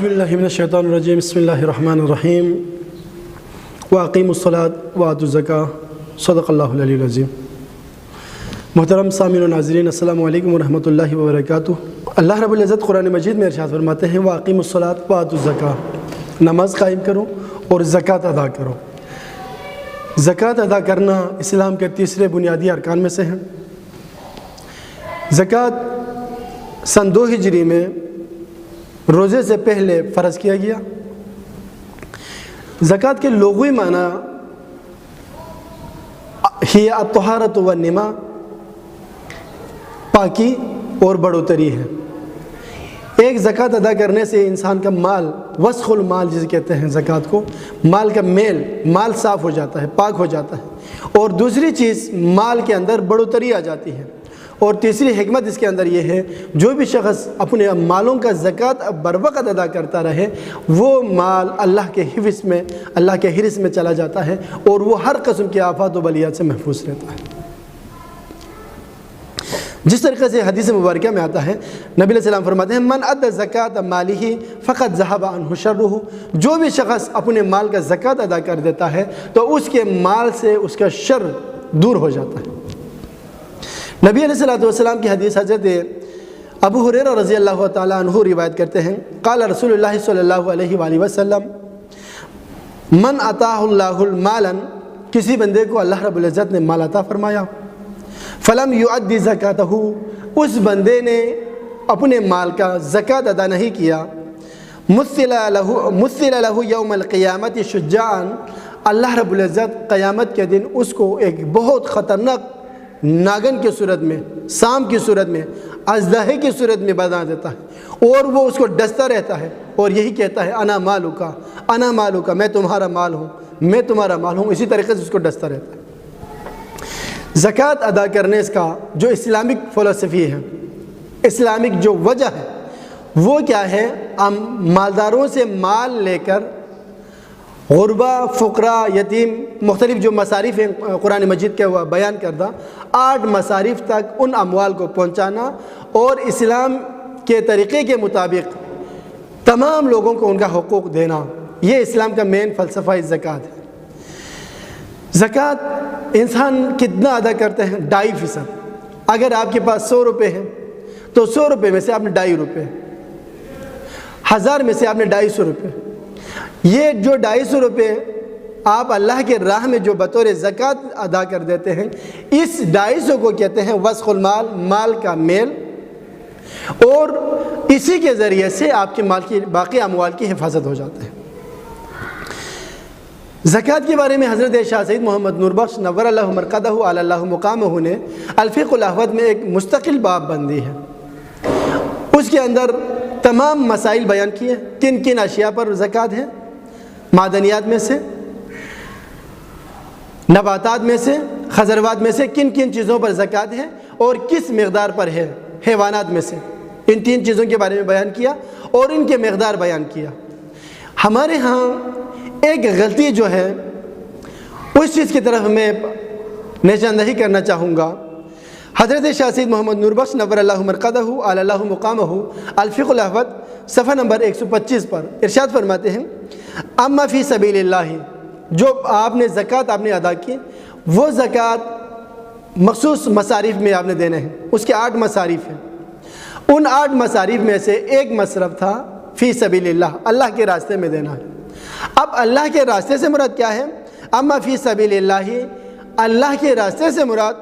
باللہ من الشیطان الرجیم بسم اللہ الرحمن الرحیم واقیموا الصلاۃ وآتوا الزکاۃ صدق اللہ العلی العظیم۔ محترم سامعین و ناظرین، السلام علیکم ورحمۃ اللہ وبرکاتہ۔ اللہ رب العزت قرآن مجید میں ارشاد فرماتے ہیں واقیموا الصلاۃ وآتوا الزکاۃ، نماز قائم کرو اور زکوٰۃ ادا کرو۔ زکوٰۃ ادا کرنا اسلام کے تیسرے بنیادی ارکان میں سے ہے۔ زکوٰۃ سن 2 ہجری میں روزے سے پہلے فرض کیا گیا۔ زکوٰۃ کے لغوی معنی ہی الطہارۃ والنما، پاکی اور بڑھوتری ہے۔ ایک زکوٰۃ ادا کرنے سے انسان کا مال، وسخ المال جسے کہتے ہیں زکوٰۃ کو، مال کا مال صاف ہو جاتا ہے، پاک ہو جاتا ہے، اور دوسری چیز مال کے اندر بڑھوتری آ جاتی ہے، اور تیسری حکمت اس کے اندر یہ ہے جو بھی شخص اپنے مالوں کا زکوٰۃ بر وقت ادا کرتا رہے وہ مال اللہ کے حرص میں چلا جاتا ہے اور وہ ہر قسم کی آفات و بلیات سے محفوظ رہتا ہے۔ جس طریقے سے حدیث مبارکہ میں آتا ہے، نبی علیہ السلام فرماتے ہیں من ادى زکاۃ مالہ فقد ذهب عنہ شرہ، جو بھی شخص اپنے مال کا زکوٰۃ ادا کر دیتا ہے تو اس کے مال سے اس کا شر دور ہو جاتا ہے۔ نبی علیہ السلام کی حدیث حضرت ابو ہریرہ رضی اللہ تعالیٰ عنہ روایت کرتے ہیں، قال رسول اللہ صلی اللہ علیہ وآلہ وسلم من عطاہ اللہ المالا، کسی بندے کو اللہ رب العزت نے مال عطا فرمایا، فلم یؤدی زکاتہ، اس بندے نے اپنے مال کا زکوٰۃ ادا نہیں کیا، مثل لہ یوم القیامت شجاعا، اللہ رب العزت قیامت کے دن اس کو ایک بہت خطرناک ناگن کی صورت میں، سام کی صورت میں، اژدہے کی صورت میں بنا دیتا ہے، اور وہ اس کو ڈستا رہتا ہے اور یہی کہتا ہے انا مالک، انا مالک، میں تمہارا مال ہوں، میں تمہارا مال ہوں، اسی طریقے سے اس کو ڈستا رہتا ہے۔ زکوٰۃ ادا کرنے کا جو اسلامک فلسفی ہے، اسلامک جو وجہ ہے وہ کیا ہے؟ ہم مالداروں سے مال لے کر غربا، فقراء، یتیم، مختلف جو مصارف ہیں قرآن مجید کے بیان کردہ 8 مصارف تک ان اموال کو پہنچانا اور اسلام کے طریقے کے مطابق تمام لوگوں کو ان کا حقوق دینا، یہ اسلام کا مین فلسفہ زکوٰۃ ہے۔ زکوٰۃ انسان کتنا ادا کرتے ہیں؟ 2.5%۔ اگر آپ کے پاس 100 روپے ہیں تو 100 روپے میں سے آپ نے 2.5 روپے، 1000 میں سے آپ نے 250 روپے، یہ جو 250 روپے آپ اللہ کے راہ میں جو بطور زکوٰۃ ادا کر دیتے ہیں، اس 250 کو کہتے ہیں وسخ المال، مال کا میل، اور اسی کے ذریعے سے آپ کے مال کی باقی اموال کی حفاظت ہو جاتے ہیں۔ زکوٰۃ کے بارے میں حضرت شاہ سید محمد نور بخش نور اللہ مرقدہ علی اللہ مقامہ نے الفقہ الاحوذ میں ایک مستقل باب بندی ہے، اس کے اندر تمام مسائل بیان کیے، کن کن اشیاء پر زکوٰۃ ہے، معدنیات میں سے، نباتات میں سے، خضروات میں سے کن کن چیزوں پر زکوٰۃ ہے اور کس مقدار پر ہے، حیوانات میں سے، ان 3 چیزوں کے بارے میں بیان کیا اور ان کے مقدار بیان کیا۔ ہمارے ہاں ایک غلطی جو ہے اس چیز کی طرف میں نشاندہی کرنا چاہوں گا۔ حضرت شاہ سید محمد نور بخش نور اللہ مرقدہ علی اللہ مقامہ الفقہ الاحوذ صفحہ نمبر 125 پر ارشاد فرماتے ہیں اما فی سبیل اللہ، جو آپ نے زکوٰۃ آپ نے ادا کی، وہ زکوٰۃ مخصوص مصارف میں آپ نے دینے ہیں، اس کے 8 مصارف ہیں، ان 8 مصارف میں سے ایک مصرف تھا فی سبیل اللہ، اللہ کے راستے میں دینا ہے۔ اب اللہ کے راستے سے مراد کیا ہے؟ اما فی سبیل اللہ، اللہ کے راستے سے مراد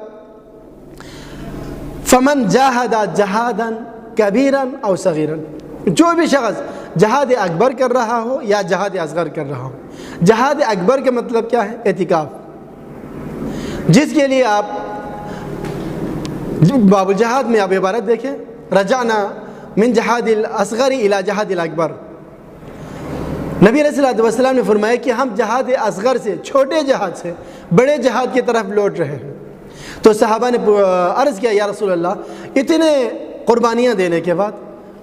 فمن جاہد جہادا کبیرا او صغیرا، جو بھی شخص جہاد اکبر کر رہا ہو یا جہاد اصغر کر رہا ہو۔ جہاد اکبر کا مطلب کیا ہے؟ اعتکاف، جس کے لیے آپ باب الجہاد میں آپ عبارت دیکھیں، رجعنا من جہاد الاصغر الی جہاد الاکبر۔ نبی علیہ السلام نے فرمایا کہ ہم جہاد اصغر سے، چھوٹے جہاد سے بڑے جہاد کی طرف لوٹ رہے ہیں۔ تو صحابہ نے عرض کیا یا رسول اللہ، اتنے قربانیاں دینے کے بعد،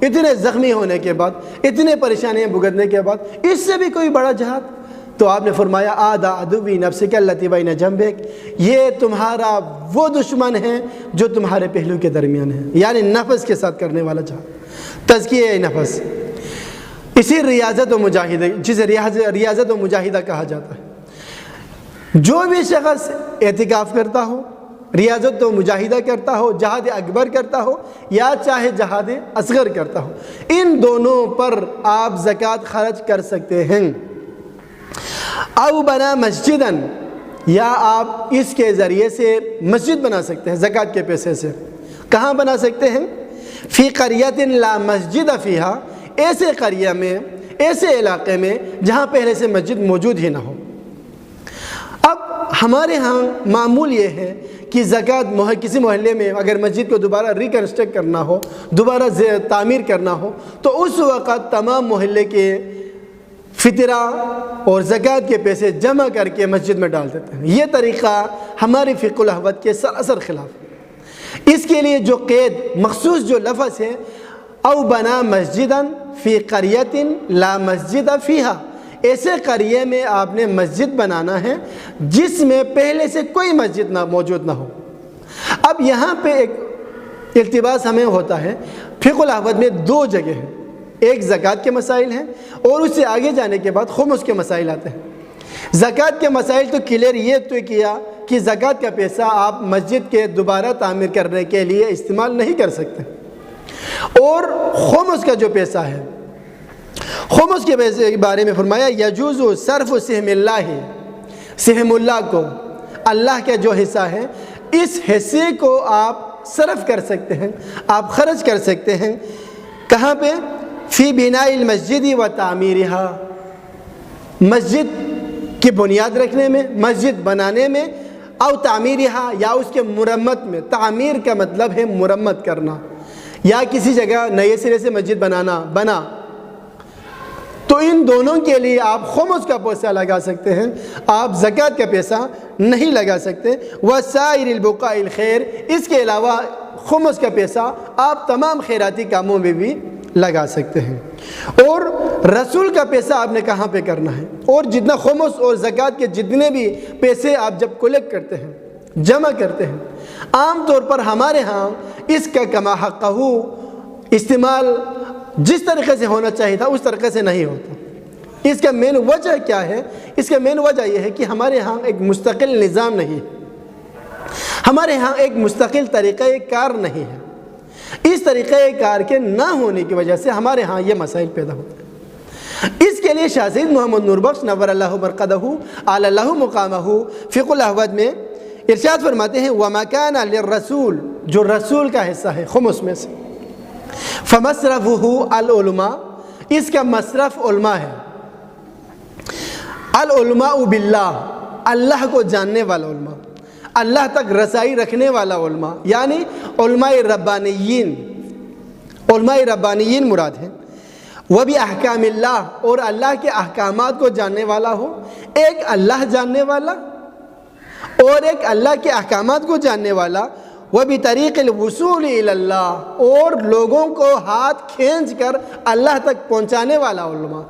اتنے زخمی ہونے کے بعد، اتنے پریشانیاں بھگتنے کے بعد اس سے بھی کوئی بڑا جہاد؟ تو آپ نے فرمایا آدھا عدوی نفسک التی بین جنبک، یہ تمہارا وہ دشمن ہے جو تمہارے پہلو کے درمیان ہے، یعنی نفس کے ساتھ کرنے والا جہاد، تزکیہ نفس۔ اسی ریاضت و مجاہدہ، جسے ریاضت و مجاہدہ کہا جاتا ہے، جو بھی شخص اعتکاف کرتا ہو، ریاضت و مجاہدہ کرتا ہو، جہاد اکبر کرتا ہو یا چاہے جہاد اصغر کرتا ہو، ان دونوں پر آپ زکوٰۃ خرچ کر سکتے ہیں۔ او بنا مسجدن، یا آپ اس کے ذریعے سے مسجد بنا سکتے ہیں زکوٰۃ کے پیسے سے۔ کہاں بنا سکتے ہیں؟ فی قریۃ لا مسجد فیہا، ایسے قریہ میں، ایسے علاقے میں جہاں پہلے سے مسجد موجود ہی نہ ہو۔ اب ہمارے ہاں معمول یہ ہے کہ زکوٰۃ کسی محلے میں اگر مسجد کو دوبارہ ریکنسٹرکٹ کرنا ہو، دوبارہ تعمیر کرنا ہو، تو اس وقت تمام محلے کے فطرہ اور زکوٰۃ کے پیسے جمع کر کے مسجد میں ڈال دیتے ہیں۔ یہ طریقہ ہماری فقہ الاحوط کے سراسر خلاف ہے۔ اس کے لیے جو قید، مخصوص جو لفظ ہے، او بنا مسجدن فی قریۃ لا مسجد فیہا، ایسے قریے میں آپ نے مسجد بنانا ہے جس میں پہلے سے کوئی مسجد موجود نہ ہو۔ اب یہاں پہ ایک التباس ہمیں ہوتا ہے، فقہ الاحوط میں دو جگہ ہیں، ایک زکوٰۃ کے مسائل ہیں اور اس سے آگے جانے کے بعد خمس کے مسائل آتے ہیں۔ زکوٰۃ کے مسائل تو کلیئر یہ تو کیا کہ زکوٰۃ کا پیسہ آپ مسجد کے دوبارہ تعمیر کرنے کے لیے استعمال نہیں کر سکتے، اور خمس کا جو پیسہ ہے، خمس کے پیسے کے بارے میں فرمایا یجوز صرف سہم اللہ، سہم اللہ کو، اللہ کا جو حصہ ہے، اس حصے کو آپ صرف کر سکتے ہیں، آپ خرچ کر سکتے ہیں۔ کہاں پہ؟ فی بناء المسجد و تعمیرہا، مسجد کی بنیاد رکھنے میں، مسجد بنانے میں، او تعمیرہا، یا اس کے مرمت میں۔ تعمیر کا مطلب ہے مرمت کرنا، یا کسی جگہ نئے سرے سے مسجد بنا، تو ان دونوں کے لیے آپ خمس کا پیسہ لگا سکتے ہیں، آپ زکوٰۃ کا پیسہ نہیں لگا سکتے۔ وسائر البقاء الخیر، اس کے علاوہ خمس کا پیسہ آپ تمام خیراتی کاموں میں بھی لگا سکتے ہیں۔ اور رسول کا پیسہ آپ نے کہاں پہ کرنا ہے؟ اور جتنا خمس اور زکوٰۃ کے جتنے بھی پیسے آپ جب کلیکٹ کرتے ہیں، جمع کرتے ہیں، عام طور پر ہمارے ہاں اس کا کما حقہ استعمال جس طریقے سے ہونا چاہیے تھا اس طریقے سے نہیں ہوتا۔ اس کا مین وجہ کیا ہے؟ اس کا مین وجہ یہ ہے کہ ہمارے ہاں ایک مستقل نظام نہیں ہے، ہمارے ہاں ایک مستقل طریقہ کار نہیں ہے۔ اس طریقہ کار کے نہ ہونے کی وجہ سے ہمارے ہاں یہ مسائل پیدا ہوتے ہیں۔ اس کے لیے شاہ سید محمد نور بخش نور اللہ برقدہ اعلی اللہ مقامہ فقہ الاحوط میں ارشاد فرماتے ہیں وما کان للرسول، جو رسول کا حصہ ہے خمس میں سے، فمصرفہ العلماء، اس کا مصرف علماء ہے، العلماء باللہ، اللہ کو جاننے والا علماء، اللہ تک رسائی رکھنے والا علماء، یعنی علماء ربانیین، علماء ربانیین مراد ہیں۔ وہ بھی احکام اللہ، اور اللہ کے احکامات کو جاننے والا ہو، ایک اللہ جاننے والا اور ایک اللہ کے احکامات کو جاننے والا، وہ بھی طریق الوصول الی اللہ، اور لوگوں کو ہاتھ کھینچ کر اللہ تک پہنچانے والا علماء۔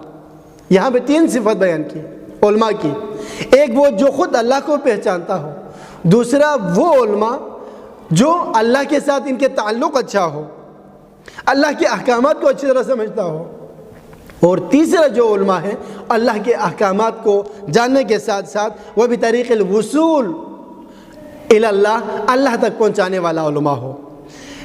یہاں پہ تین صفت بیان کی علماء کی، ایک وہ جو خود اللہ کو پہچانتا ہو، دوسرا وہ علماء جو اللہ کے ساتھ ان کے تعلق اچھا ہو، اللہ کے احکامات کو اچھی طرح سمجھتا ہو، اور تیسرا جو علماء ہیں اللہ کے احکامات کو جاننے کے ساتھ ساتھ وہ بھی طریق الوصول الی اللہ، اللہ تک پہنچانے والا علماء ہو۔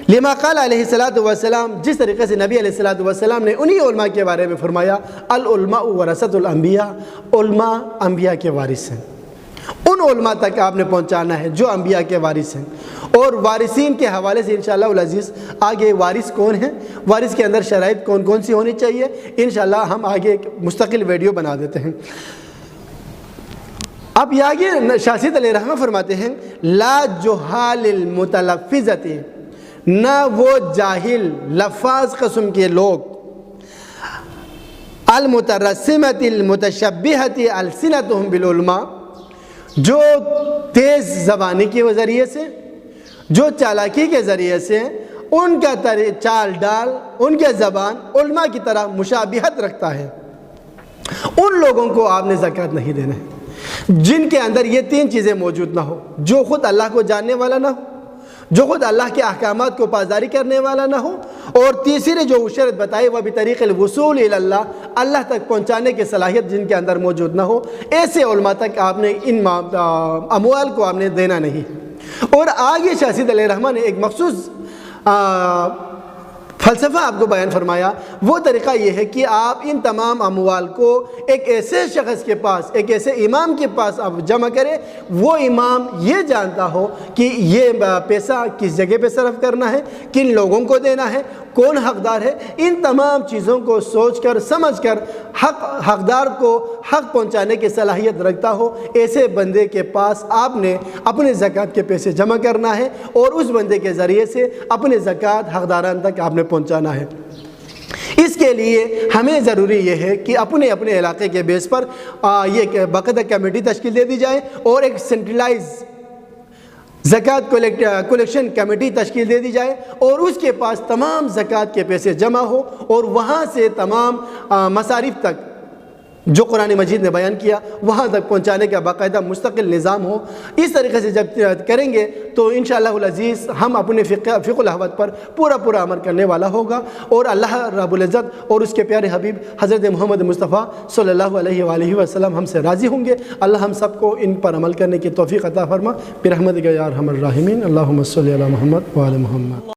لما قال علیہ الصلاۃ والسلام، جس طریقے سے نبی علیہ الصلاۃ والسلام نے انہی علماء کے بارے میں فرمایا العلماء ورثۃ الانبیاء، علماء انبیاء کے وارث ہیں۔ ان علماء تک آپ نے پہنچانا ہے جو انبیاء کے وارث ہیں۔ اور وارثین کے حوالے سے انشاءاللہ العزیز آگے وارث کون ہیں، وارث کے اندر شرائط کون کون سی ہونی چاہیے، انشاءاللہ ہم آگے ایک مستقل ویڈیو بنا دیتے ہیں۔ اب یہ آگے شاہ سید علیہ رحمہ فرماتے ہیں لا جہال المتلفظۃ، نہ وہ جاہل لفاظ قسم کے لوگ، المترسمۃ المتشبہۃ السنتہم بالعلماء، جو تیز زبانی کے ذریعے سے، جو چالاکی کے ذریعے سے ان کا چال ڈال، ان کے زبان علماء کی طرح مشابہت رکھتا ہے، ان لوگوں کو آپ نے زکوٰۃ نہیں دینا ہے، جن کے اندر یہ تین چیزیں موجود نہ ہو، جو خود اللہ کو جاننے والا نہ ہو، جو خود اللہ کے احکامات کو پاسداری کرنے والا نہ ہو، اور تیسری جو شرط بتائی وہ بطریق الوصول الی اللہ، اللہ تک پہنچانے کی صلاحیت جن کے اندر موجود نہ ہو، ایسے علماء تک آپ نے ان اموال کو آپ نے دینا نہیں۔ اور آگے شاہ سید علیہ رحمہ نے ایک مخصوص فلسفہ آپ کو بیان فرمایا۔ وہ طریقہ یہ ہے کہ آپ ان تمام اموال کو ایک ایسے شخص کے پاس، ایک ایسے امام کے پاس آپ جمع کریں، وہ امام یہ جانتا ہو کہ یہ پیسہ کس جگہ پہ صرف کرنا ہے، کن لوگوں کو دینا ہے، کون حقدار ہے، ان تمام چیزوں کو سوچ کر سمجھ کر حقدار کو حق پہنچانے کی صلاحیت رکھتا ہو، ایسے بندے کے پاس آپ نے اپنے زکوٰۃ کے پیسے جمع کرنا ہے، اور اس بندے کے ذریعے سے اپنے زکوٰۃ حقداران تک آپ نے پہنچانا ہے۔ اس کے لیے ہمیں ضروری یہ ہے کہ اپنے اپنے علاقے کے بیس پر یہ باقاعدہ کمیٹی تشکیل دے دی جائے، اور ایک سینٹرلائز زکوٰۃ کلیکشن کمیٹی تشکیل دے دی جائے، اور اس کے پاس تمام زکوٰۃ کے پیسے جمع ہو، اور وہاں سے تمام مصارف تک جو قرآن مجید نے بیان کیا وہاں تک پہنچانے کا باقاعدہ مستقل نظام ہو۔ اس طریقے سے جب کریں گے تو انشاءاللہ العزیز ہم اپنے فقہ الاحوت پر پورا عمل کرنے والا ہوگا، اور اللہ رب العزت اور اس کے پیارے حبیب حضرت محمد مصطفیٰ صلی اللہ علیہ وآلہ وسلم ہم سے راضی ہوں گے۔ اللہ ہم سب کو ان پر عمل کرنے کی توفیق عطا فرما برحمتک یا ارحم الراحمین۔ اللہم صلی علی محمد وعلی محمد۔